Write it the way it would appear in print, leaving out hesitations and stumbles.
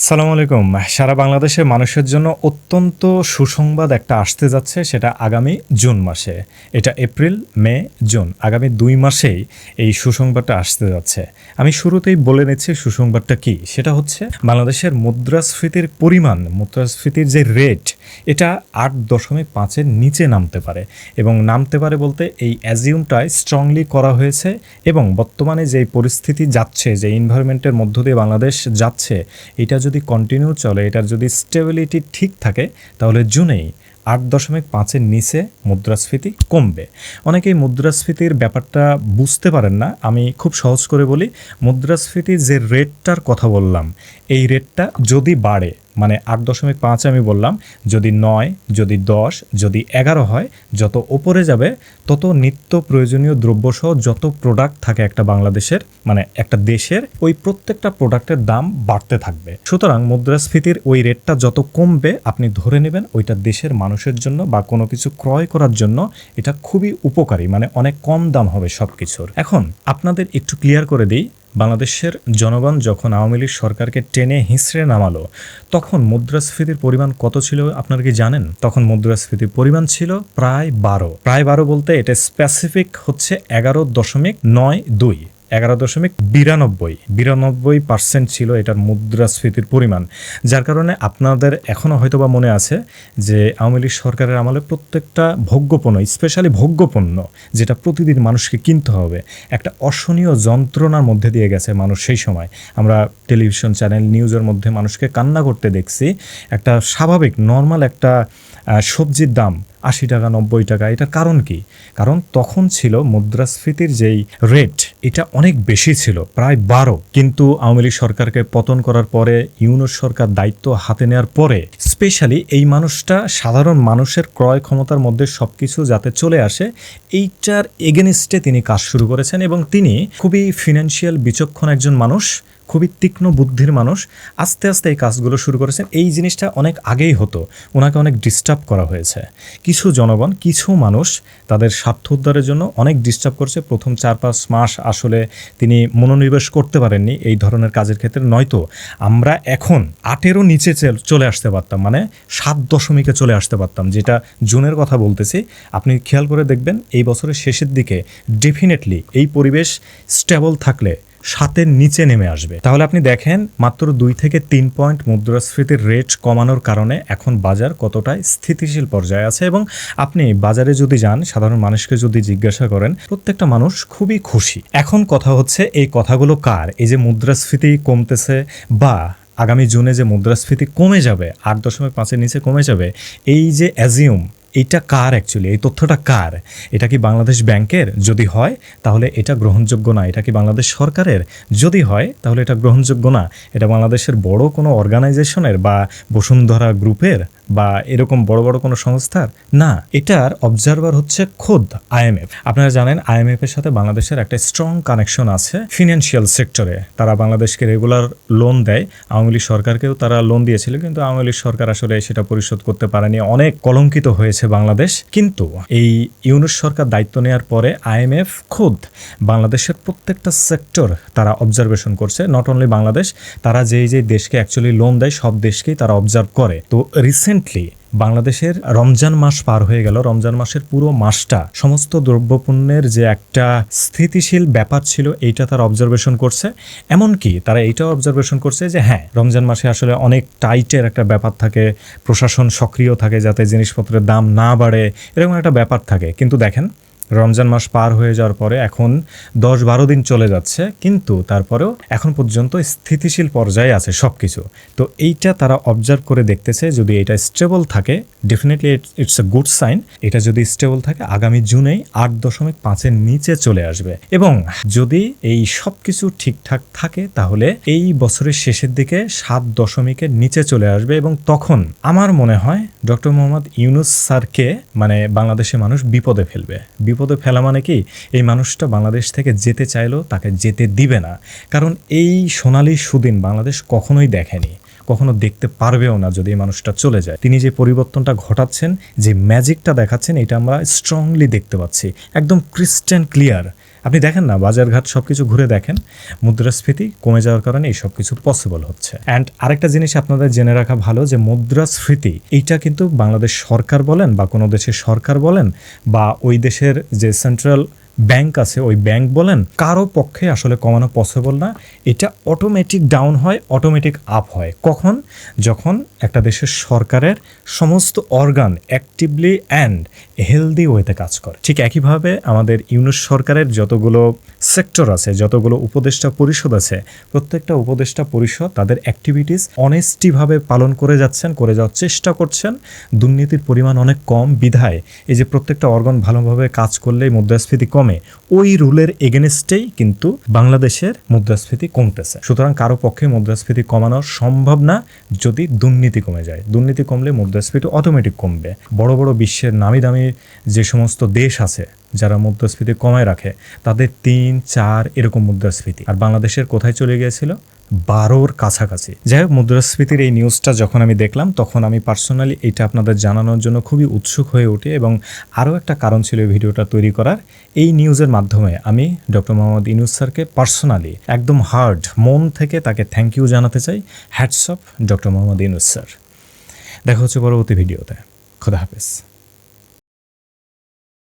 সালাম আলাইকুম। সারা বাংলাদেশের মানুষের জন্য অত্যন্ত সুসংবাদ একটা আসতে যাচ্ছে, সেটা আগামী জুন মাসে। এটা এপ্রিল, মে, জুন, আগামী 2 মাসেই এই সুসংবাদটা আসতে যাচ্ছে। আমি শুরুতেই বলে নিচ্ছি সুসংবাদটা কি। সেটা হচ্ছে বাংলাদেশের মুদ্রাস্ফীতির পরিমাণ, মুদ্রাস্ফীতির যে রেট, এটা 8.5-এর নিচে নামতে পারে। এবং নামতে পারে বলতে এই অ্যাজিউমটাই স্ট্রংলি করা হয়েছে। এবং বর্তমানে যে পরিস্থিতি যাচ্ছে, যে এনভায়রনমেন্টের মধ্য দিয়ে বাংলাদেশ যাচ্ছে, এটা যদি কন্টিনিউ চলে, এটার যদি স্টেবিলিটি ঠিক থাকে, তাহলে জুনেই 8.5-এর নিচে মুদ্রাস্ফীতি কমবে। অনেকেই মুদ্রাস্ফীতির ব্যাপারটা বুঝতে পারেন না। আমি খুব সহজ করে বলি, মুদ্রাস্ফীতির যে রেটটার কথা বললাম, এই রেটটা যদি বাড়ে, মানে 8.5 আমি বললাম, যদি 9, যদি 10, যদি 11 হয়, যত ওপরে যাবে তত নিত্য প্রয়োজনীয় দ্রব্যসহ যত প্রোডাক্ট থাকে একটা বাংলাদেশের, মানে একটা দেশের, ওই প্রত্যেকটা প্রোডাক্টের দাম বাড়তে থাকবে। সুতরাং মুদ্রাস্ফীতির ওই রেটটা যত কমবে, আপনি ধরে নেবেন ওইটা দেশের মানুষের জন্য বা কোনো কিছু ক্রয় করার জন্য এটা খুবই উপকারী, মানে অনেক কম দাম হবে সব কিছুর। এখন আপনাদের একটু ক্লিয়ার করে দিই, বাংলাদেশের জনগণ যখন আওয়ামী লীগ সরকারকে টেনে হিঁচড়ে নামালো, তখন মুদ্রাস্ফীতির পরিমাণ কত ছিল আপনারা কি জানেন? তখন মুদ্রাস্ফীতির পরিমাণ ছিল প্রায় 12 বলতে এটা স্পেসিফিক হচ্ছে 11.92, 11.92% ছিল এটার মুদ্রাস্ফীতির পরিমাণ। যার কারণে আপনাদের এখনও হয়তো বা মনে আছে যে আওয়ামী লীগ সরকারের আমলে প্রত্যেকটা ভোগ্যপণ্য, স্পেশালি ভোগ্যপণ্য যেটা প্রতিদিন মানুষকে কিনতে হবে, একটা অসহনীয় যন্ত্রণার মধ্যে দিয়ে গেছে মানুষ। সেই সময় আমরা টেলিভিশন চ্যানেল, নিউজের মধ্যে মানুষকে কান্না করতে দেখছি। একটা স্বাভাবিক নর্মাল একটা সবজির দাম 80 টাকা, 90 টাকা। এটার কারণ কি? কারণ তখন ছিল মুদ্রাস্ফীতির যেই রেট, এটা অনেক বেশি ছিল, প্রায় 12। কিন্তু আওয়ামী লীগ সরকারকে পতন করার পরে, ইউনূস সরকার দায়িত্ব হাতে নেওয়ার পরে, স্পেশালি এই মানুষটা সাধারণ মানুষের ক্রয় ক্ষমতার মধ্যে সবকিছু যাতে চলে আসে, এইটার এগেনিস্টে তিনি কাজ শুরু করেছেন। এবং তিনি খুবই ফিনান্সিয়াল বিচক্ষণ একজন মানুষ, খুবই তীক্ষ্ণ বুদ্ধির মানুষ। আস্তে আস্তে এই কাজগুলো শুরু করেছেন। এই জিনিসটা অনেক আগেই হতো, ওনাকে অনেক ডিস্টার্ব করা হয়েছে। কিছু জনগণ, কিছু মানুষ তাদের স্বার্থ উদ্ধারের জন্য অনেক ডিস্টার্ব করছে। প্রথম 4-5 মাস আসলে তিনি মনোনিবেশ করতে পারেননি এই ধরনের কাজের ক্ষেত্রে, নয়তো আমরা এখন 8-এরও নিচে চলে আসতে পারতাম, মানে 7 চলে আসতে পারতাম, যেটা জুনের কথা বলতেছি। আপনি খেয়াল করে দেখবেন এই বছরের শেষের দিকে ডেফিনেটলি এই পরিবেশ স্টেবল থাকলে 7-এর নিচে নেমে আসবে। তাহলে আপনি দেখেন, মাত্র 2 থেকে 3 পয়েন্ট মুদ্রাস্ফীতির রেট কমানোর কারণে এখন বাজার কতটাই স্থিতিশীল পর্যায়ে আছে। এবং আপনি বাজারে যদি যান, সাধারণ মানুষকে যদি জিজ্ঞাসা করেন, প্রত্যেকটা মানুষ খুবই খুশি। এখন কথা হচ্ছে, এই কথাগুলো কার? এই যে মুদ্রাস্ফীতি কমতেছে বা আগামী জুনে যে মুদ্রাস্ফীতি কমে যাবে, 8.5-এর নিচে কমে যাবে, এই যে অ্যাজিউম, এইটা কার অ্যাকচুয়ালি? এই তথ্যটা কার? এটা কি বাংলাদেশ ব্যাংকের? যদি হয় তাহলে এটা গ্রহণযোগ্য না। এটা কি বাংলাদেশ সরকারের? যদি হয় তাহলে এটা গ্রহণযোগ্য না। এটা বাংলাদেশের বড় কোনো অর্গানাইজেশনের বা বসুন্ধরা গ্রুপের বা এরকম বড় বড় কোনো সংস্থার না। এটার অবজারভার হচ্ছে খোদ আইএমএফ। আপনারা জানেন আইএমএফ এর সাথে বাংলাদেশের একটা স্ট্রং কানেকশন আছে ফিনান্সিয়াল সেক্টরে। তারা বাংলাদেশকে রেগুলার লোন দেয়। আওয়ামী লীগ সরকারকেও তারা লোন দিয়েছিল, কিন্তু আওয়ামী লীগ সরকার আসলে সেটা পরিশোধ করতে পারেনি। অনেক কলঙ্কিত হয়েছে বাংলাদেশ। কিন্তু এই ইউনূস সরকার দায়িত্ব নেওয়ার পরে আইএমএফ খোদ বাংলাদেশের প্রত্যেকটা সেক্টর তারা অবজারভেশন করছে। নট অনলি বাংলাদেশ, তারা যেই দেশকে অ্যাকচুয়ালি লোন দেয় সব দেশকেই তারা অবজার্ভ করে। তো রিসেন্টলি বাংলাদেশের রমজান মাস পার হয়ে গেল। রমজান মাসের পুরো মাসটা সমস্ত দ্রব্যপণ্যের যে একটা স্থিতিশীল ব্যাপার ছিল, এইটা তারা অবজারভেশন করছে। এমনকি তারা এইটাও অবজারভেশন করছে যে হ্যাঁ, রমজান মাসে আসলে অনেক টাইটের একটা ব্যাপার থাকে, প্রশাসন সক্রিয় থাকে যাতে জিনিসপত্রের দাম না বাড়ে, এরকম একটা ব্যাপার থাকে। কিন্তু দেখেন, রমজান মাস পার হয়ে যাওয়ার পরে এখন 10-12 দিন চলে যাচ্ছে, কিন্তু তারপরেও এখন পর্যন্ত স্থিতিশীল পর্যায়ে আছে সব কিছু। তো এইটা তারা অবজার্ভ করে দেখতেছে, যদি এটা স্টেবল থাকে definitely it's a good sign. এটা যদি স্টেবল থাকে আগামী জুনেই 8.5-এর নিচে চলে আসবে। এবং যদি এই সব কিছু ঠিকঠাক থাকে তাহলে এই বছরের শেষের দিকে 7.0-এর নিচে চলে আসবে। এবং তখন আমার মনে হয় ডক্টর মোহাম্মদ ইউনূস স্যারকে, মানে বাংলাদেশের মানুষ বিপদে ফেলবে। বিপদে ফেলা মানে কি, এই মানুষটা বাংলাদেশ থেকে যেতে চাইলেও তাকে যেতে দিবে না। কারণ এই সোনালী সুদিন বাংলাদেশ কখনোই দেখেনি, কখনো দেখতে পারবেও না যদি এই মানুষটা চলে যায়। তিনি যে পরিবর্তনটা ঘটাচ্ছেন, যে ম্যাজিকটা দেখাচ্ছেন, এটা আমরা স্ট্রংলি দেখতে পাচ্ছি, একদম ক্রিস্টাল ক্লিয়ার। আপনি দেখেন না বাজারঘাট সব কিছু ঘুরে দেখেন, মুদ্রাস্ফীতি কমে যাওয়ার কারণে এই সব কিছু পসিবল হচ্ছে। অ্যান্ড আরেকটা জিনিস আপনাদের জেনে রাখা ভালো যে মুদ্রাস্ফীতি এইটা কিন্তু বাংলাদেশ সরকার বলেন বা কোনো দেশের সরকার বলেন বা ওই দেশের যে সেন্ট্রাল ব্যাংক আছে ওই ব্যাংক বলেন, কারো পক্ষে আসলে কমানো পসিবল না। এটা অটোমেটিক ডাউন হয়, অটোমেটিক আপ হয়। কখন? যখন একটা দেশের সরকারের সমস্ত অর্গান অ্যাক্টিভলি অ্যান্ড হেলদি ওয়েতে কাজ করে। ঠিক একইভাবে আমাদের ইউনুস সরকারের যতগুলো সেক্টর আছে, যতগুলো উপদেষ্টা পরিষদ আছে, প্রত্যেকটা উপদেষ্টা পরিষদ তাদের অ্যাক্টিভিটিস অনেস্টিভাবে পালন করে যাচ্ছেন, করে যাওয়ার চেষ্টা করছেন। দুর্নীতির পরিমাণ অনেক কম বিধায় এই যে প্রত্যেকটা অর্গান ভালোভাবে কাজ করলেই মুদ্রাস্ফীতি কমে, ওই রুলের এগেনস্টেই কিন্তু বাংলাদেশের মুদ্রাস্ফীতি কমতেছে। সুতরাং কারো পক্ষে মুদ্রাস্ফীতি কমানো সম্ভব না যদি দুর্নীতি কমে যায়। দুর্নীতি কমলে মুদ্রাস্ফীতি অটোমেটিক কমবে। বড় বড় বিশ্বের নামি দামি যে সমস্ত দেশ আছে যারা মুদ্রাস্ফীতি কমায় রাখে, তাদের 3-4 এরকম মুদ্রাস্ফীতি, আর বাংলাদেশের কোথায় চলে গিয়েছিল? 12-র কাছাকাছি। যাই হোক, মুদ্রাস্ফীতির এই নিউজটা যখন আমি দেখলাম তখন আমি পার্সোনালি এটা আপনাদের জানানোর জন্য খুবই উৎসুক হয়ে উঠি, এবং আরও একটা কারণ ছিল এই ভিডিওটা তৈরি করার। এই নিউজের মাধ্যমে আমি ডক্টর মোহাম্মদ ইউনূস স্যারকে পার্সোনালি একদম হার্ড মন থেকে তাকে থ্যাংক ইউ জানাতে চাই। Hats off doctor Mohammad Yunus sir. দেখা হচ্ছে পরবর্তী ভিডিওতে। খোদা হাফেজ।